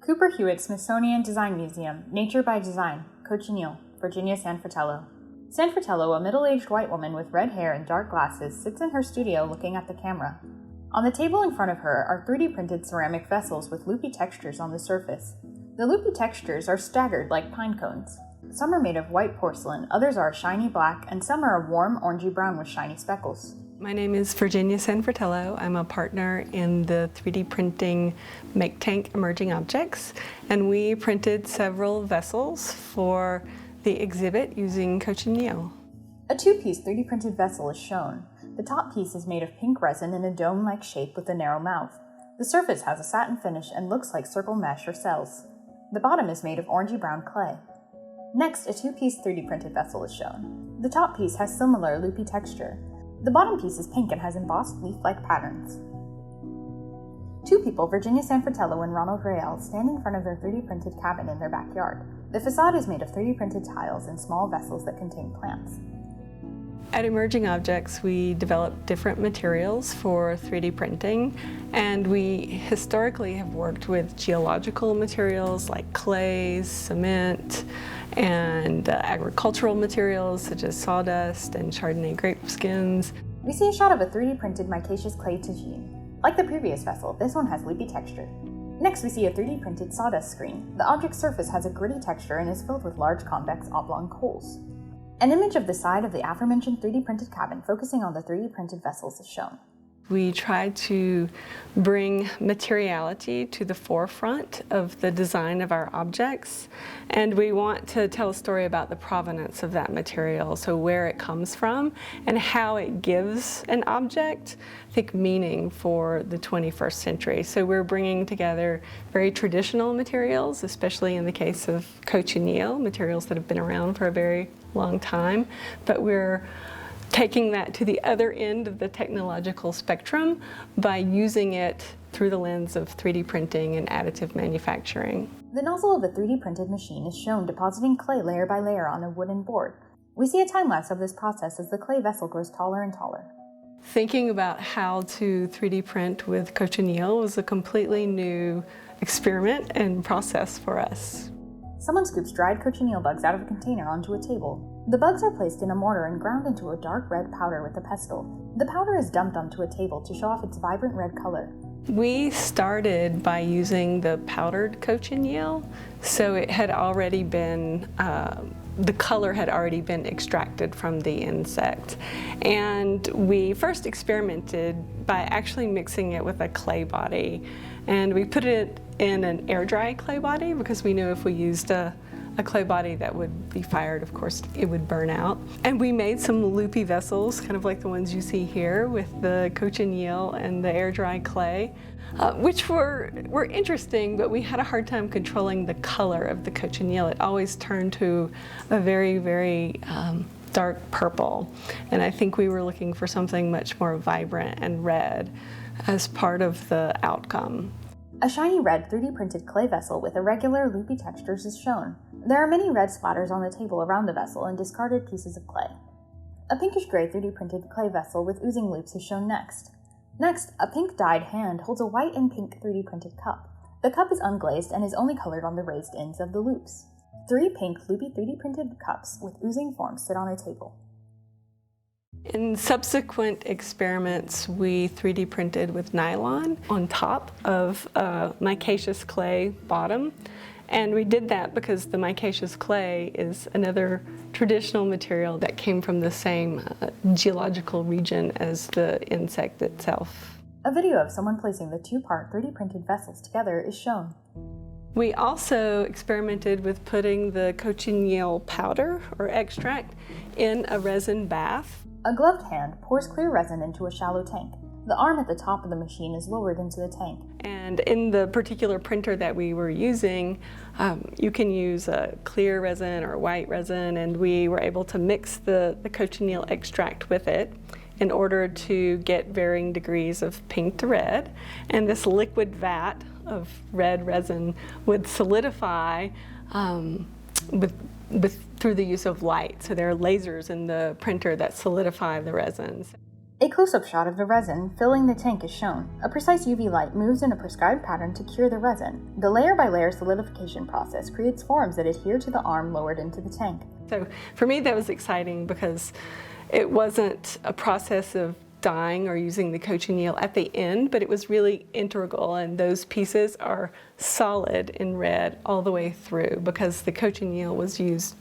Cooper Hewitt Smithsonian Design Museum, Nature by Design, Cochineal, Virginia San Fratello. San Fratello, a middle-aged white woman with red hair and dark glasses, sits in her studio looking at the camera. On the table in front of her are 3D printed ceramic vessels with loopy textures on the surface. The loopy textures are staggered like pine cones. Some are made of white porcelain, others are shiny black, and some are a warm orangey brown with shiny speckles. My name is Virginia San Fratello. I'm a partner in the 3D printing Make Tank Emerging Objects, and we printed several vessels for the exhibit using Cochineal. A two-piece 3D printed vessel is shown. The top piece is made of pink resin in a dome-like shape with a narrow mouth. The surface has a satin finish and looks like circle mesh or cells. The bottom is made of orangey brown clay. Next, a two-piece 3D printed vessel is shown. The top piece has similar loopy texture. The bottom piece is pink and has embossed leaf-like patterns. Two people, Virginia San Fratello and Ronald Rael, stand in front of their 3D printed cabin in their backyard. The facade is made of 3D printed tiles and small vessels that contain plants. At Emerging Objects, we develop different materials for 3D printing, and we historically have worked with geological materials like clays, cement, and agricultural materials such as sawdust and Chardonnay grape skins. We see a shot of a 3D printed micaceous clay tagine. Like the previous vessel, this one has loopy texture. Next, we see a 3D printed sawdust screen. The object's surface has a gritty texture and is filled with large convex oblong coals. An image of the side of the aforementioned 3D printed cabin focusing on the 3D printed vessels is shown. We try to bring materiality to the forefront of the design of our objects, and we want to tell a story about the provenance of that material, so where it comes from and how it gives an object, I think, meaning for the 21st century. So we're bringing together very traditional materials, especially in the case of cochineal, materials that have been around for a very long time, but we're taking that to the other end of the technological spectrum by using it through the lens of 3D printing and additive manufacturing. The nozzle of a 3D printed machine is shown depositing clay layer by layer on a wooden board. We see a time-lapse of this process as the clay vessel grows taller and taller. Thinking about how to 3D print with cochineal was a completely new experiment and process for us. Someone scoops dried cochineal bugs out of a container onto a table. The bugs are placed in a mortar and ground into a dark red powder with a pestle. The powder is dumped onto a table to show off its vibrant red color. We started by using the powdered cochineal, so it had already been, the color had already been extracted from the insect. And we first experimented by actually mixing it with a clay body. And we put it in an air dry clay body because we knew if we used a clay body that would be fired, of course, it would burn out. And we made some loopy vessels, kind of like the ones you see here with the cochineal and the air dry clay, which were interesting, but we had a hard time controlling the color of the cochineal. It always turned to a very, very dark purple. And I think we were looking for something much more vibrant and red as part of the outcome. A shiny red 3D printed clay vessel with irregular loopy textures is shown. There are many red splatters on the table around the vessel and discarded pieces of clay. A pinkish gray 3D printed clay vessel with oozing loops is shown next. Next, a pink dyed hand holds a white and pink 3D printed cup. The cup is unglazed and is only colored on the raised ends of the loops. 3 pink loopy 3D printed cups with oozing forms sit on a table. In subsequent experiments, we 3D printed with nylon on top of a micaceous clay bottom. And we did that because the micaceous clay is another traditional material that came from the same geological region as the insect itself. A video of someone placing the two-part 3D printed vessels together is shown. We also experimented with putting the cochineal powder or extract in a resin bath. A gloved hand pours clear resin into a shallow tank. The arm at the top of the machine is lowered into the tank. And in the particular printer that we were using, you can use a clear resin or white resin, and we were able to mix the cochineal extract with it in order to get varying degrees of pink to red. And this liquid vat of red resin would solidify through the use of light. So there are lasers in the printer that solidify the resins. A close-up shot of the resin filling the tank is shown. A precise UV light moves in a prescribed pattern to cure the resin. The layer-by-layer solidification process creates forms that adhere to the arm lowered into the tank. So for me that was exciting because it wasn't a process of dyeing or using the cochineal at the end, but it was really integral, and those pieces are solid in red all the way through because the cochineal was used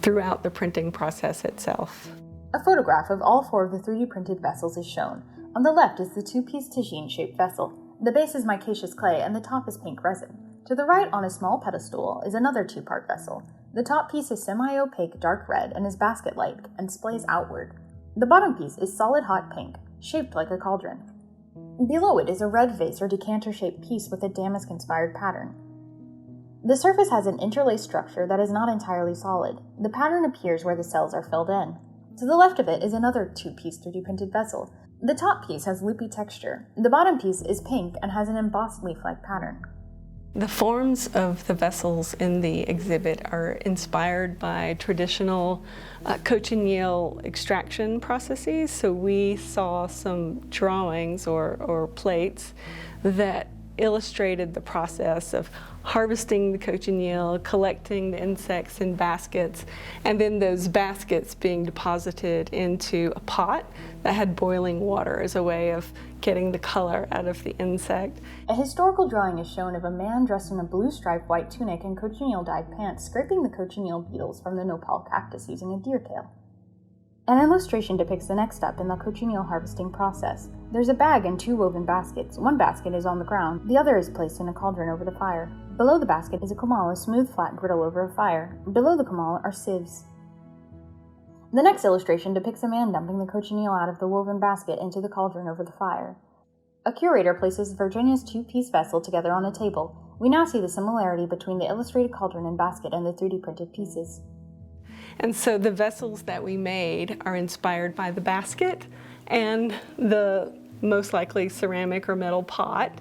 throughout the printing process itself. A photograph of all 4 of the 3D printed vessels is shown. On the left is the 2-piece tagine-shaped vessel. The base is micaceous clay and the top is pink resin. To the right, on a small pedestal, is another 2-part vessel. The top piece is semi-opaque dark red and is basket-like and splays outward. The bottom piece is solid hot pink, shaped like a cauldron. Below it is a red vase or decanter-shaped piece with a damask-inspired pattern. The surface has an interlaced structure that is not entirely solid. The pattern appears where the cells are filled in. To the left of it is another 2-piece 3D printed vessel. The top piece has loopy texture. The bottom piece is pink and has an embossed leaf-like pattern. The forms of the vessels in the exhibit are inspired by traditional cochineal extraction processes. So we saw some drawings or plates that illustrated the process of harvesting the cochineal, collecting the insects in baskets, and then those baskets being deposited into a pot that had boiling water as a way of getting the color out of the insect. A historical drawing is shown of a man dressed in a blue striped white tunic and cochineal-dyed pants scraping the cochineal beetles from the nopal cactus using a deer tail. An illustration depicts the next step in the cochineal harvesting process. There's a bag and 2 woven baskets. One basket is on the ground, the other is placed in a cauldron over the fire. Below the basket is a comal, a smooth flat griddle over a fire. Below the comal are sieves. The next illustration depicts a man dumping the cochineal out of the woven basket into the cauldron over the fire. A curator places Virginia's 2-piece vessel together on a table. We now see the similarity between the illustrated cauldron and basket and the 3D printed pieces. And so the vessels that we made are inspired by the basket and the most likely ceramic or metal pot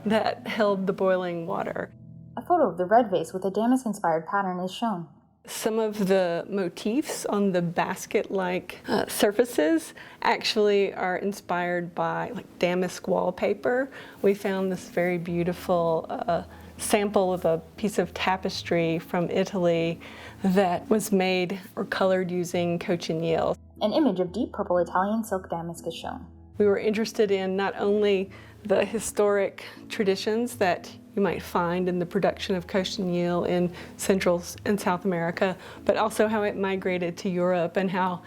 that held the boiling water. A photo of the red vase with a damask-inspired pattern is shown. Some of the motifs on the basket-like surfaces actually are inspired by damask wallpaper. We found this very beautiful sample of a piece of tapestry from Italy that was made or colored using cochineal. An image of deep purple Italian silk damask is shown. We were interested in not only the historic traditions that you might find in the production of cochineal in Central and South America, but also how it migrated to Europe and how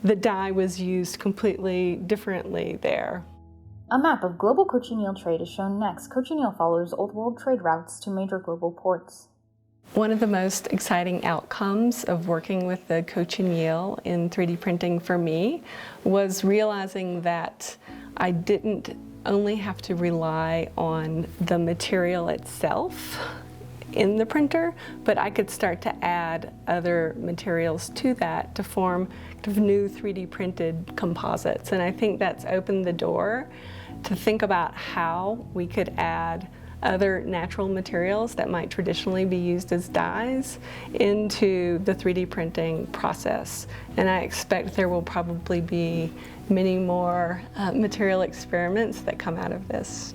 the dye was used completely differently there. A map of global cochineal trade is shown next. Cochineal follows old world trade routes to major global ports. One of the most exciting outcomes of working with the cochineal in 3D printing for me was realizing that I didn't only have to rely on the material itself in the printer, but I could start to add other materials to that to form new 3D printed composites. And I think that's opened the door to think about how we could add other natural materials that might traditionally be used as dyes into the 3D printing process. And I expect there will probably be many more material experiments that come out of this.